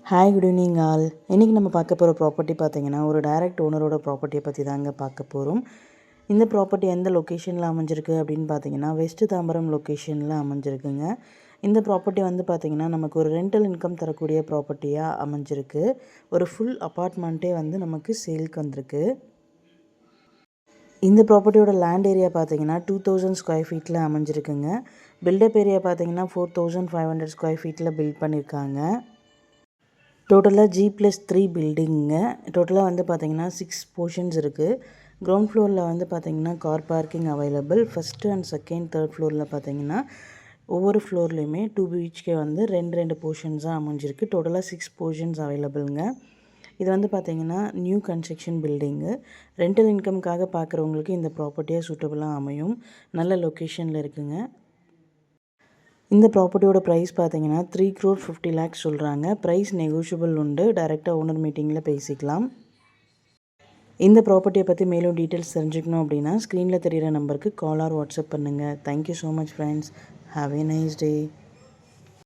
Hi good evening all. இன்றைக்கி நம்ம பார்க்க போகிற ப்ராப்பர்ட்டி பார்த்திங்கன்னா ஒரு டைரக்ட் ஓனரோட ப்ராப்பர்ட்டியை பற்றி தாங்க பார்க்க போகிறோம். இந்த ப்ராப்பர்ட்டி எந்த லொக்கேஷனில் அமைஞ்சிருக்கு அப்படின்னு பார்த்தீங்கன்னா வெஸ்ட்டு தாம்பரம் லொக்கேஷனில் அமைஞ்சிருக்குங்க. இந்த ப்ராப்பர்ட்டி வந்து பார்த்திங்கன்னா நமக்கு ஒரு ரெண்டல் இன்கம் தரக்கூடிய ப்ராப்பர்ட்டியாக அமைஞ்சிருக்கு. ஒரு ஃபுல் அப்பார்ட்மெண்ட்டே வந்து நமக்கு சேலுக்கு வந்திருக்கு. இந்த ப்ராப்பர்ட்டியோட லேண்ட் ஏரியா பார்த்தீங்கன்னா 2000 ஸ்கொயர் ஃபீட்டில் அமைஞ்சிருக்குங்க. பில்டப் ஏரியா பார்த்தீங்கன்னா 4500 ஸ்கொயர் ஃபீட்டில் பில்ட் பண்ணியிருக்காங்க. டோட்டலாக G+3 பில்டிங்குங்க. டோட்டலாக வந்து பார்த்திங்கன்னா 6 போர்ஷன்ஸ் இருக்குது. கிரவுண்ட் ஃப்ளோரில் வந்து பார்த்திங்கன்னா car parking available. First and second, third ஃப்ளோரில் பார்த்திங்கன்னா ஒவ்வொரு ஃப்ளோர்லேயுமே 2 BHK வந்து ரெண்டு போர்ஷன்ஸாக அமைஞ்சிருக்கு. டோட்டலாக 6 போர்ஷன்ஸ் அவைலபிளுங்க. இது வந்து பார்த்திங்கன்னா நியூ கன்ஸ்ட்ரக்ஷன் பில்டிங்கு. ரெண்டல் இன்கம்காக பார்க்குறவங்களுக்கு இந்த ப்ராப்பர்ட்டியாக சூட்டபுளாக அமையும். நல்ல லொக்கேஷனில் இருக்குங்க. இந்த ப்ராப்பர்ட்டியோட ப்ரைஸ் பார்த்தீங்கன்னா 3,50,00,000 சொல்கிறாங்க. ப்ரைஸ் நெகோஷியபிள் உண்டு. டைரெக்டாக ஓனர் மீட்டிங்கில் பேசிக்கலாம். இந்த ப்ராப்பர்ட்டியை பற்றி மேலும் டீட்டெயில்ஸ் தெரிஞ்சுக்கணும் அப்படின்னா ஸ்க்ரீனில் தெரிகிற நம்பருக்கு கால் ஆர் வாட்ஸ்அப் பண்ணுங்கள். Thank you so much friends. Have a nice day.